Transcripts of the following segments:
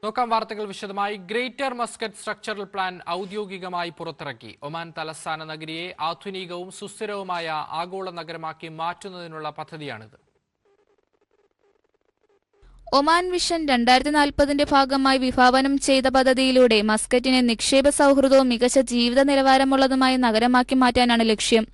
നോക്കാം വാർത്തകൾ വിശദമായി. ഗ്രേറ്റർ മസ്കറ്റ് സ്ട്രക്ചറൽ പ്ലാൻ ഔദ്യോഗികമായി പുറത്തിറക്കി. ഒമാൻ തലസ്ഥാന നഗരിയെ ആധുനികവും സുസ്ഥിരവുമായ ആഗോള നഗരമാക്കി മാറ്റുന്നതിനുള്ള പദ്ധതിയാണിത്. ഒമാൻ വിഷൻ 2040 ഭാഗമായി വിഭാവനം ചെയ്ത പദ്ധതിയിലൂടെ മസ്കറ്റിനെ നിക്ഷേപ സൗഹൃദവും മികച്ച ജീവിത നിലവാരമുള്ളതുമായ നഗരമാക്കി മാറ്റാനാണ് ലക്ഷ്യം.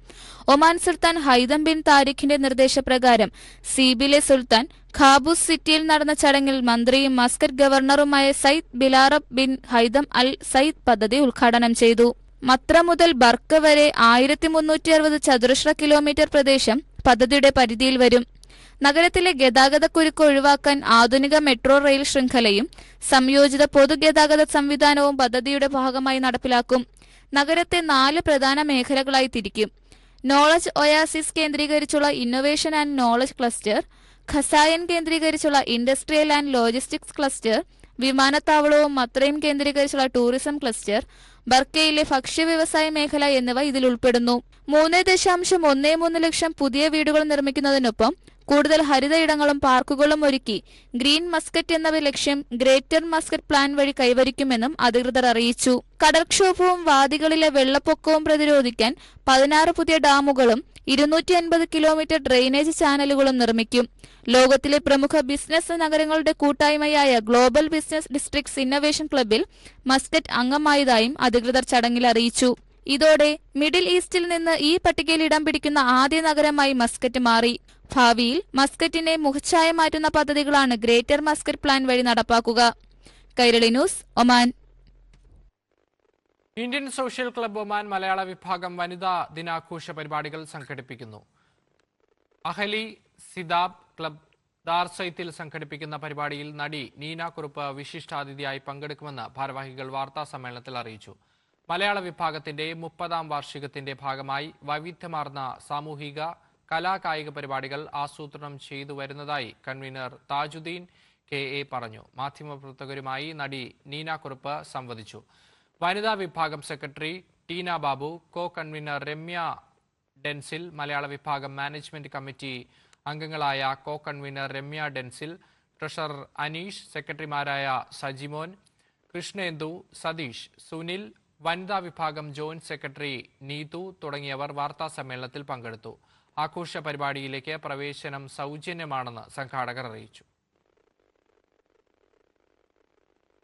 ഒമാൻ സുൽത്താൻ ഹൈതം ബിൻ താരിഖിന്റെ നിർദ്ദേശപ്രകാരം സീബിലെ സുൽത്താൻ ഖാബൂസ് സിറ്റിയിൽ നടന്ന ചടങ്ങിൽ മന്ത്രിയും മസ്കറ്റ് ഗവർണറുമായ സയ്യിദ് ബിലാറബ് ബിൻ ഹൈതം അൽ സയ്യിദ് പദ്ധതി ഉദ്ഘാടനം ചെയ്തു. മത്ര മുതൽ ബർക്ക് വരെ 1360 ചതുരശ്ര കിലോമീറ്റർ പ്രദേശം പദ്ധതിയുടെ പരിധിയിൽ വരും. നഗരത്തിലെ ഗതാഗതക്കുരുക്ക് ഒഴിവാക്കാൻ ആധുനിക മെട്രോ റെയിൽ ശൃംഖലയും സംയോജിത പൊതുഗതാഗത സംവിധാനവും പദ്ധതിയുടെ ഭാഗമായി നടപ്പിലാക്കും. നഗരത്തെ 4 പ്രധാന മേഖലകളായി തിരിക്കും. നോളജ് ഒയാസിസ് കേന്ദ്രീകരിച്ചുള്ള ഇന്നൊവേഷൻ ആൻഡ് നോളജ് ക്ലസ്റ്റർ, ഖസായൻ കേന്ദ്രീകരിച്ചുള്ള ഇൻഡസ്ട്രിയൽ ആൻഡ് ലോജിസ്റ്റിക്സ് ക്ലസ്റ്റർ, വിമാനത്താവളവും മത്രയും കേന്ദ്രീകരിച്ചുള്ള ടൂറിസം ക്ലസ്റ്റർ, ബർക്കയിലെ ഭക്ഷ്യ വ്യവസായ മേഖല എന്നിവ ഇതിൽ ഉൾപ്പെടുന്നു. 3.13 ലക്ഷം പുതിയ വീടുകൾ നിർമ്മിക്കുന്നതിനൊപ്പം കൂടുതൽ ഹരിത ഇടങ്ങളും പാർക്കുകളും ഒരുക്കി ഗ്രീൻ മസ്കറ്റ് എന്ന ലക്ഷ്യം ഗ്രേറ്റർ മസ്കറ്റ് പ്ലാൻ വഴി കൈവരിക്കുമെന്നും അധികൃതർ അറിയിച്ചു. കടൽക്ഷോഭവും വാദികളിലെ വെള്ളപ്പൊക്കവും പ്രതിരോധിക്കാൻ 16 പുതിയ ഡാമുകളും 250 കിലോമീറ്റർ ഡ്രെയിനേജ് ചാനലുകളും നിർമ്മിക്കും. ലോകത്തിലെ പ്രമുഖ ബിസിനസ് നഗരങ്ങളുടെ കൂട്ടായ്മയായ ഗ്ലോബൽ ബിസിനസ് ഡിസ്ട്രിക്ട്സ് ഇന്നൊവേഷൻ ക്ലബിൽ മസ്കറ്റ് അംഗമായതായും അധികൃതർ ചടങ്ങിൽ അറിയിച്ചു. ഇതോടെ മിഡിൽ ഈസ്റ്റിൽ നിന്ന് ഈ പട്ടികയിൽ ഇടം പിടിക്കുന്ന ആദ്യ നഗരമായി മസ്കറ്റ് മാറി. ഭാവിയിൽ മസ്കറ്റിനെ മുഖച്ഛായ മാറ്റുന്ന പദ്ധതികളാണ് ഗ്രേറ്റർ മസ്കറ്റ് പ്ലാൻ വഴി നടപ്പാക്കുക. Kairali news, Oman. Indian social club Oman മലയാള വിഭാഗം വനിതാ ദിനാഘോഷ പരിപാടികൾ സംഘടിപ്പിക്കുന്നു. അഹലി സിദാബ് ക്ലബ് ദാർസൈത്തിൽ സംഘടിപ്പിക്കുന്ന പരിപാടിയിൽ നടി നീന കുറുപ്പ് വിശിഷ്ടാതിഥിയായി പങ്കെടുക്കുമെന്ന് ഭാരവാഹികൾ വാർത്താ സമ്മേളനത്തിൽ അറിയിച്ചു. മലയാള വിഭാഗത്തിന്റെ 30ാം വാർഷികത്തിന്റെ ഭാഗമായി വൈവിധ്യമാർന്ന സാമൂഹിക കലാകായിക പരിപാടികൾ ആസൂത്രണം ചെയ്തു വരുന്നതായി കൺവീനർ താജുദ്ദീൻ KA പറഞ്ഞു. മാധ്യമപ്രവർത്തകരുമായി നടി നീന കുറുപ്പ് സംവദിച്ചു. വനിതാ വിഭാഗം secretary Teena Babu, co convener Ramya Denzil, Malayala വിഭാഗം മാനേജ്മെന്റ് കമ്മിറ്റി അംഗങ്ങളായ co convener Ramya Denzil, treasurer Aneesh, സെക്രട്ടറിമാരായ സജിമോൻ, കൃഷ്ണേന്ദു, സതീഷ്, സുനിൽ, വനിതാ വിഭാഗം ജോയിന്റ് സെക്രട്ടറി നീതു തുടങ്ങിയവർ വാർത്താ സമ്മേളനത്തിൽ പങ്കെടുത്തു. ആഘോഷ പരിപാടിയിലേക്ക് പ്രവേശനം സൗജന്യമാണെന്ന് സംഘാടകർ അറിയിച്ചു.